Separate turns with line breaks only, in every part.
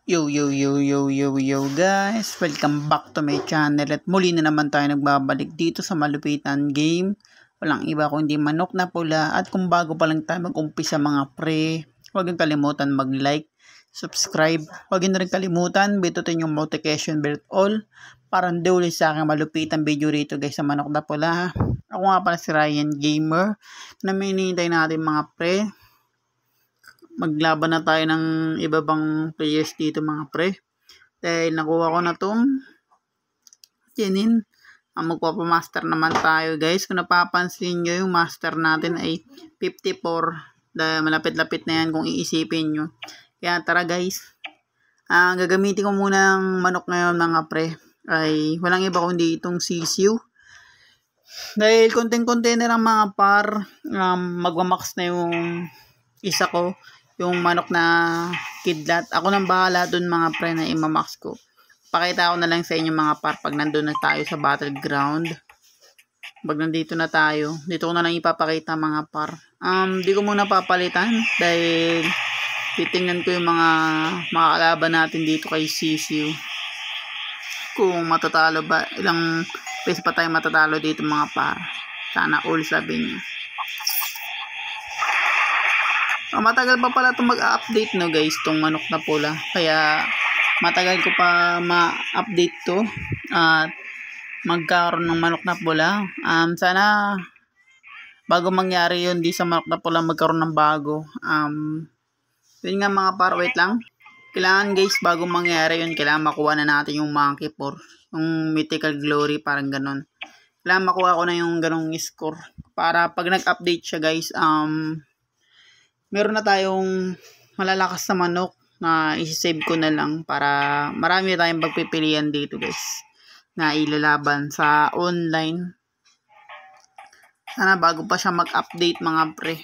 Yo guys, welcome back to my channel at muli na naman tayo nagbabalik dito sa malupitan game. Walang iba kundi manok na pula. At kung bago pa lang tayo mag-umpisa mga pre, huwag niyong kalimutan mag-like, subscribe. Huwag niyo rin kalimutan bitutin yung notification bell all para hindi ulit sa aking malupitan video rito guys sa manok na pula. Ako nga pala si Ryan Gamer na minintay natin mga pre. Maglaban na tayo ng iba bang players dito mga pre. Dahil nakuha ko na tong Jenin. Magpapamaster naman tayo guys. Kung napapansin nyo yung master natin ay 54. Dahil malapit-lapit na yan kung iisipin nyo. Kaya tara guys. Gagamitin ko muna ng manok ngayon mga pre. Ay walang iba kundi itong sisiu. Dahil konting-konti na lang mga par. Magmamax na yung isa ko. Yung manok na kidlat. Ako nang bahala dun mga pre na imamax ko. Pakita ko na lang sa inyo mga par pag nandun na tayo sa battleground. Pag nandito na tayo. Dito ko na lang ipapakita mga par. Di ko muna papalitan. Dahil titingnan ko yung mga kalaban natin dito kay Sisiu. Kung matatalo ba. Ilang place pa tayo matatalo dito mga par. Sana all sabi niya. Matagal pa pala itong mag-update no guys, itong manok na pula. Kaya matagal ko pa ma-update to at magkaroon ng manok na pula. Sana bago mangyari yun, di sa manok na pula magkaroon ng bago. Yun nga mga par, wait lang. Kailangan guys, bago mangyari yun, kailangan makuha na natin yung monkey por. Yung mythical glory, parang ganon. Kailangan makuha ko na yung ganong score. Para pag nag-update siya guys, meron na tayong malalakas na manok na isi-save ko na lang para marami tayong pagpipilian dito guys na ilalaban sa online. Sana bago pa siya mag-update mga pre,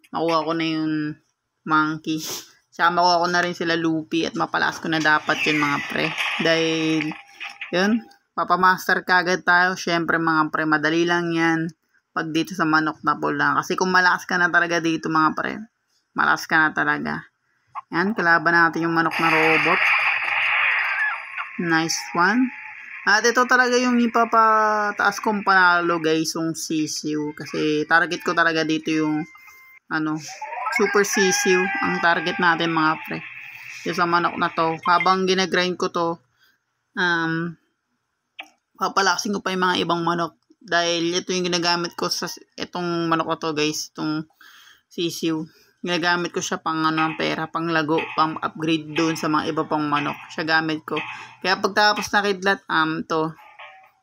makuha ko na yung monkey. Saka makuha ko na rin sila Luffy at mapalakas ko na dapat yun mga pre. Dahil yun, papamaster kagad tayo. Syempre mga pre, madali lang yan pag dito sa manok na pula. Kasi kung malakas ka na talaga dito mga pre, malakas ka na talaga. Yan, kalaban natin yung manok na robot. Nice one. At ito talaga yung ipapataas kong panalo guys, yung Sisiu. Kasi target ko talaga dito yung Super Sisiu. Ang target natin mga pre. Yung sa manok na to. Habang ginagrind ko to, papalaksin ko pa yung mga ibang manok. Dahil ito yung ginagamit ko sa itong manok na to guys. Itong Sisiu. Ginagamit ko siya pang pera, pang lago, pang upgrade doon sa mga iba pang manok. Siya gamit ko. Kaya pagtapos na kidlat, to,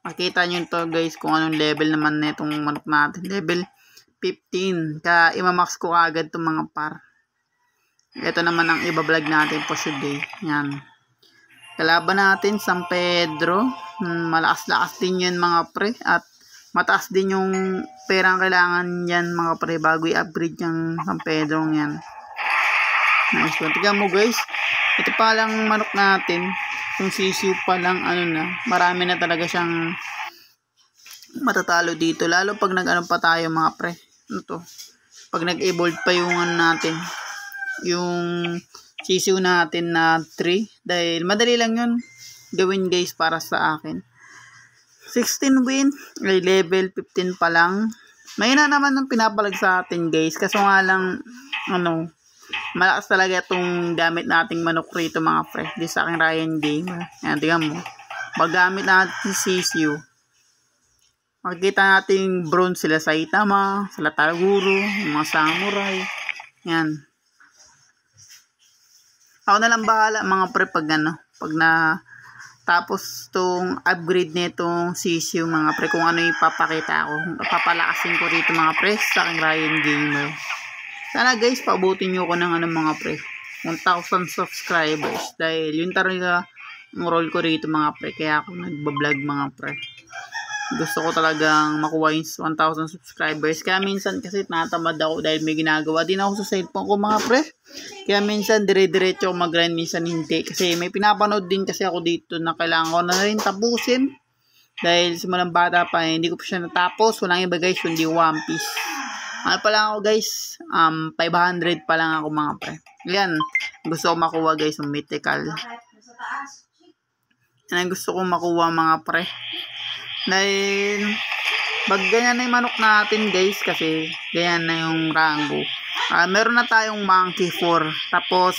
makita nyo to guys kung anong level naman na itong manok natin. Level 15. Kaya imamax ko agad itong mga par. Ito naman ang iba-vlog natin for today. Yan. Kalaban natin, San Pedro. Malakas-lakas din yun mga pre. At mataas din yung perang kailangan yan mga pre bago i-upgrade yung San Pedro yan. Nice one. Tignan mo guys. Ito pa lang manok natin. Yung Sisiu pa lang marami na talaga siyang matatalo dito. Lalo pag pa tayo mga pre. Pag nag-evolve pa yung natin. Yung Sisiu natin na 3. Dahil madali lang yun gawin guys para sa akin. 16 win, ay level 15 pa lang. May na naman ng pinapalag sa atin guys. Kaso nga lang, malakas talaga itong gamit nating manok rito mga pre. Di sa aking Ryan Gamer. Ayan, tingnan mo. Paggamit natin Sisiu. Makikita natin bronze sila Saitama, sila Taguro, mga samurai. Ayan. Ako na lang bahala mga pre pag tapos itong upgrade nitong Sisiu mga pre, kung ano yung papakita ko. Papalakasin ko rito mga pre sa aking Ryan Gamer. Sana guys, paabutin nyo ko ng mga pre 1,000 subscribers. Dahil yun talaga ang role ko rito mga pre. Kaya ako nagbablog mga pre. Gusto ko talagang makuha yung 1,000 subscribers. Kaya minsan kasi natamad ako dahil may ginagawa din ako sa cellphone ko mga pre. Kaya minsan dire-diretso ako mag-grind, minsan hindi. Kasi may pinapanood din kasi ako dito na kailangan ko na rin tapusin. Dahil simulang bata pa, hindi ko pa siya natapos. Walang iba guys, kundi One Piece. Ano pa lang ako guys, 500 pa lang ako mga pre. Yan, gusto ko makuha guys yung mythical. Yan ang gusto ko makuha mga pre. Dahil, pag ganyan na yung manok natin guys, kasi ganyan na yung rango. Meron na tayong monkey 4. Tapos,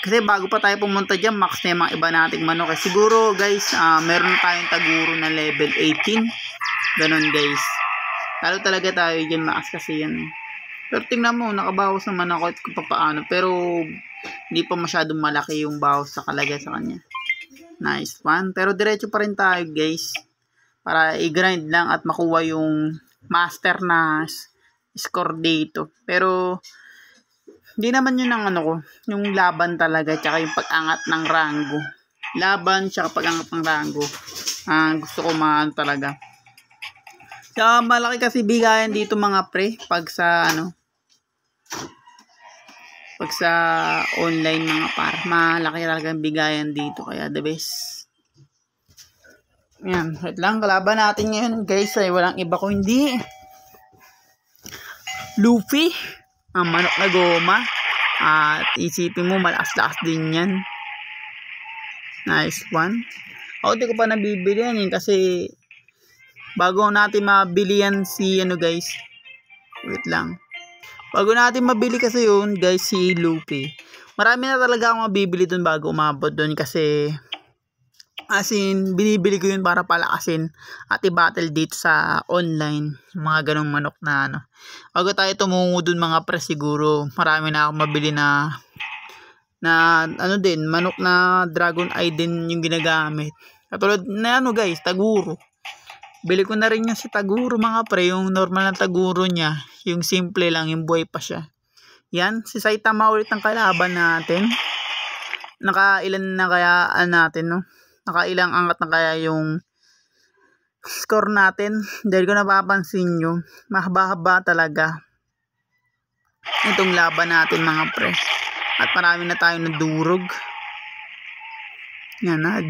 kasi bago pa tayo pumunta dyan, max na yung mga iba nating manok. Siguro guys, meron tayong taguro na level 18. Ganon guys. Lalo talaga tayo dyan max kasi yan. Pero tingnan mo, nakabawas naman ako at kung paano. Pero hindi pa masyadong malaki yung bawas sa kalagay sa kanya. Nice one. Pero diretso pa rin tayo guys. Para i-grind lang at makuha yung master na score dito. Pero hindi naman yun ang ano ko. Yung laban talaga tsaka yung pag-angat ng rango. Laban tsaka pag-angat ng rango. Gusto ko maano talaga. So, malaki kasi bigayan dito mga pre pag sa online mga par. Malaki talaga ang bigayan dito kaya the best. Yan, wait lang, kalaban natin ngayon guys ay walang iba ko hindi Luffy, ang manok na goma. At isipin mo malakas-lakas din yan. Nice one. Ako di ko pa nabibili yan kasi bago natin mabili yan si guys. Wait lang. Bago natin mabili kasi yun guys si Luffy. Marami na talaga akong mabibili dun bago umabot dun kasi as in binibili ko yun para palakasin at i-battle dito sa online. Mga ganong manok na Bago tayo tumungo dun mga pre siguro marami na akong mabili na manok na dragon eye din yung ginagamit. Katulad na guys, taguro. Bili ko na rin yung si taguro mga pre, yung normal na taguro niya, yung simple lang, yung buhay pa siya. Yan, si Saitama ulit ang kalaban natin. Nakailan na kaya natin, no? Nakailang angat na kaya yung score natin. Dahil ko napapansin nyo, mahaba-haba talaga itong laban natin mga pre. At marami na tayong nadurog. Yan na,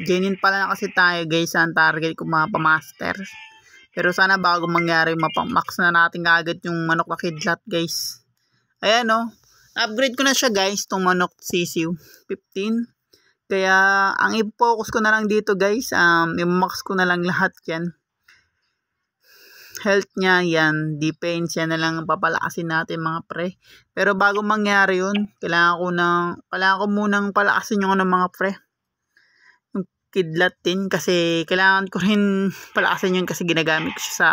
genin pala na kasi tayo guys ang target ko mga pamaster. Pero sana bago mangyari mapamax na natin agad yung manok na kidlat guys. Ayan upgrade ko na siya guys tong manok sisiw 15. Kaya ang i-focus ko na lang dito guys, i-max ko na lang lahat yan. Health niya yan, defense yan na lang papalakasin natin mga pre. Pero bago mangyari yun, kailangan ko munang palakasin yung mga pre. Kidlat din kasi kailangan ko rin palakasin yun kasi ginagamit ko siya sa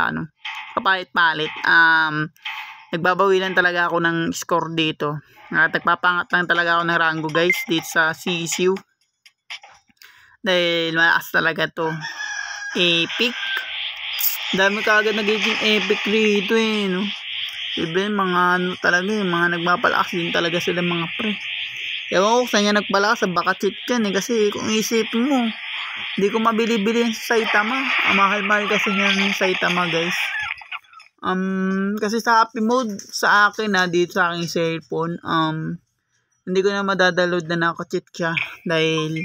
papalit-palit. Nagbabawi lang talaga ako ng score dito at nagpapangat lang talaga ako ng rango guys dito sa CSU dahil malakas talaga to. Epic, dami kagad nagiging epic rito even mga talaga mga nagmapalakas din talaga sila mga pre. Ewan ko saan niya nagpalakas, baka cheat yan kasi kung isipin mo hindi ko mabili-bili yung Saitama. Mahal-mahal kasi yung Saitama guys. Kasi sa happy mode sa akin dito sa aking cellphone, hindi ko na madadaload na naka-cheat siya dahil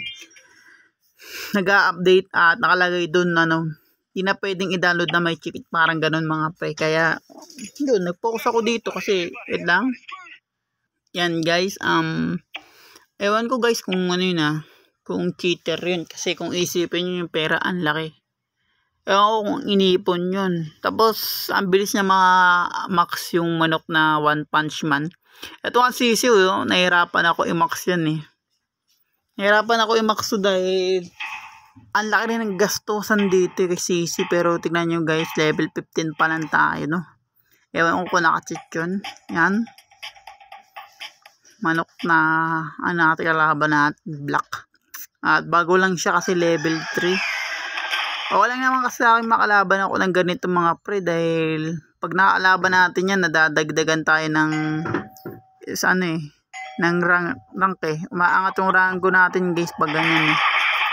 nag-a-update at nakalagay dun hindi na pwedeng i-download na may cheat, parang ganun mga pre. Kaya yun, nag-focus ako dito kasi wait lang. Yan guys, ewan ko guys kung kung cheater yun. Kasi kung isipin nyo yung pera, ang laki. Ewan ko kung inipon yun. Tapos, ang bilis niya max yung manok na One Punch Man. Ito ang sisiw, nahirapan ako i-max yan Nahirapan ako i-max dahil ang laki rin ng gastusan dito kay sisi. Pero tignan nyo guys, level 15 pa lang tayo, Ewan ko kung naka-cheat yun. Yan. Manok na natin kalaban natin, black. At bago lang siya kasi level 3. Wala naman kasi akin makalaban ako ng ganito mga pre dahil pag nakalaban natin yan nadadagdagan tayo ng rank umaangat yung rango natin guys pag ganyan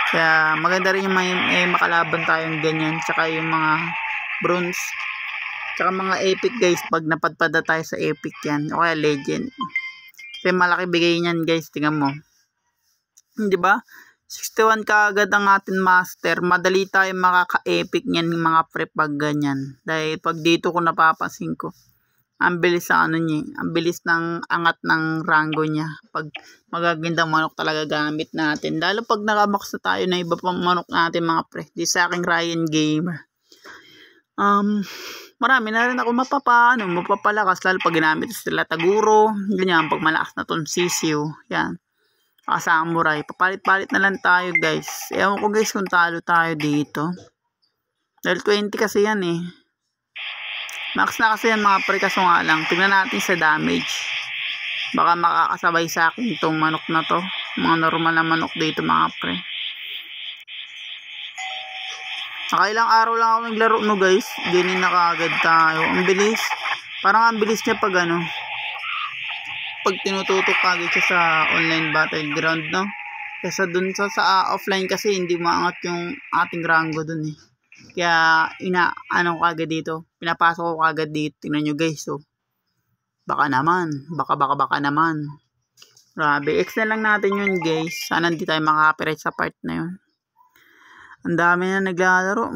kaya maganda rin yung may makalaban tayong ganyan tsaka yung mga bronze tsaka mga epic guys pag napadpada tayo sa epic yan o kaya legend kasi malaki bigay niyan guys, tingnan mo di ba? 61 kaagad ang ating master. Madali tayo makaka-epic niyan mga pre pag ganyan. Dahil pag dito ko napapansin ko, Ang bilis ng ano niya, ang bilis ng angat ng rango niya. Pag magagandang manok talaga gamit natin. Lalo pag nakabox na tayo na iba pang manok natin mga pre. Di sa aking Ryan Gamer. Marami na rin ako mapapalakas. Lalo pag ginamit sila Taguro. Ganyan, pag malakas na tong sisiw. Yan. Samurai. Papalit-palit na lang tayo guys. Ewan ko guys kung talo tayo dito. Dahil 20 kasi yan eh. Max na kasi yan mga pre, kaso nga lang. Tignan natin sa damage. Baka makakasabay sa akin itong manok na to. Mga normal na manok dito mga pre. Nakailang araw lang ako naglaro no guys. Ganyan na kaagad tayo. Ang bilis. Parang ang bilis niya pag ano. Pag tinututok agad siya sa online battleground no. Kesa dun sa offline kasi hindi maangat yung ating rango dun eh. Kaya kagad dito. Pinapasok ko kagad dito. Tingnan nyo guys so. Baka naman. Baka naman. Grabe. X na lang natin yun guys. Sana hindi tayo makaka-copyright sa part na yun. Ang dami na naglalaro.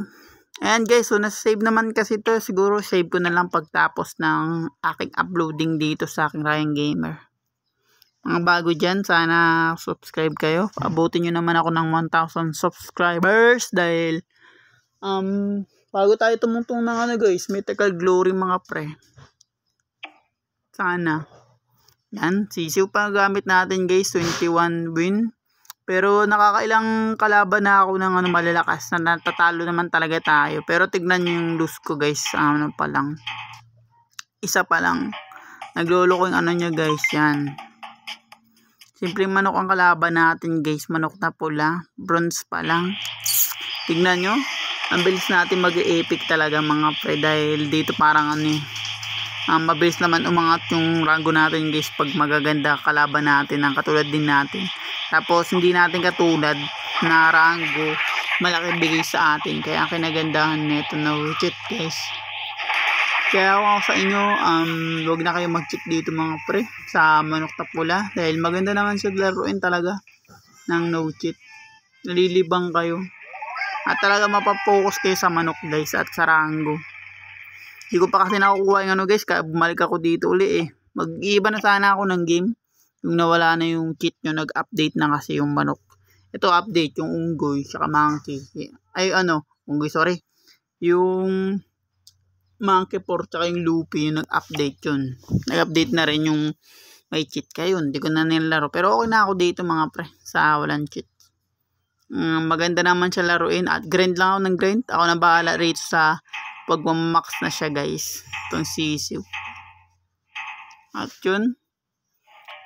Ayan guys. So nasa-save naman kasi to. Siguro save ko na lang pagtapos ng aking uploading dito sa aking Ryan Gamer. Mga bago dyan. Sana subscribe kayo. Abutin nyo naman ako ng 1,000 subscribers. Dahil bago tayo tumungtong ng ano guys. Mythical Glory mga pre. Sana. Yan. Sisiw pa gamit natin guys. 21 win. Pero nakakailang kalaban na ako ng ano malalakas na natatalo naman talaga tayo. Pero tignan nyo yung lose ko guys. Ano pa lang. Isa pa lang. Naglolo ko yung ano nyo guys. Yan. Simpleng manok ang kalaban natin guys. Manok na pula. Bronze pa lang. Tignan nyo. Ang bilis natin mag-epic talaga mga pre. Dahil dito parang ano eh. Mabilis naman umangat yung rango natin guys. Pag magaganda kalaban natin. Ang katulad din natin. Tapos hindi natin katulad na rango malaki bigay sa atin. Kaya ang kinagandahan nito na cheat guys. Kaya ako sa inyo huwag na kayo mag-cheat dito mga pre sa manok na pula. Dahil maganda naman siya laruin talaga ng no cheat. Nalilibang kayo. At talaga mapapokus kayo sa manok guys at sa rango. Hindi ko pa kasi nakukuha yung ano guys. Kaya bumalik ako dito uli eh. Mag-iiba na sana ako ng game. Yung nawala na yung cheat nyo, nag-update na kasi yung manok. Ito update, yung unggoy, saka monkey. Ay unggoy sorry. Yung monkey pork, saka yung loopy, yung nag-update yun. Nag-update na rin yung may cheat. Kaya yun, hindi ko na nilaro. Pero okay na ako dito mga pre, sa walang cheat. Maganda naman siya laruin. At grind lang ako ng grind. Ako na bahala rito sa pag-max na siya guys. Itong sisiw. At yun.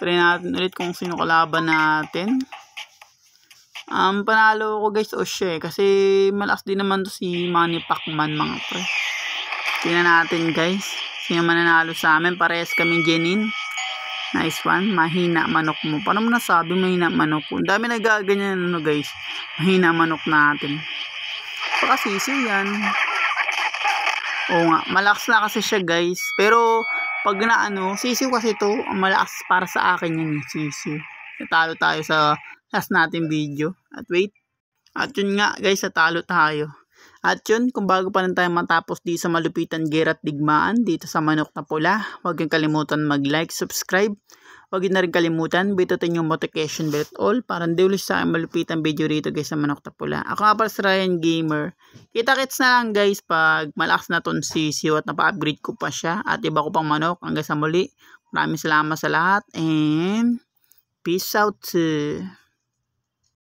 Try natin ulit kung sino kalaban natin. Panalo ko guys siya kasi malakas din naman to si Manny Pacman mga pre. Tingnan natin guys. Sino mananalo sa amin? Parehas kami genin. Nice one. Mahina manok mo. Paano mo nasabi mahina manok ko? Ang dami nagaganyan guys. Mahina manok natin. Baka sisiw yan. Oo nga. Malakas na kasi siya guys. Pero pag na sisiw kasi to, malakas para sa akin yan sisiw. Natalo tayo sa last natin video. At wait. At yun nga guys, natalo tayo. At yun, kung bago pa rin tayo matapos di sa malupitan gear at digmaan dito sa manok na pula, huwag yung kalimutan mag-like, subscribe. Huwag yun na rin kalimutan, bitutin yung notification bell at all para hindi ulit sa akin malupitan video rito guys sa manok na pula. Ako nga pala si Ryan Gamer. Kita-kits na lang guys pag malakas na ton sisiw at napa-upgrade ko pa siya at iba ko pang manok. Hanggang sa muli, maraming salamat sa lahat and peace out.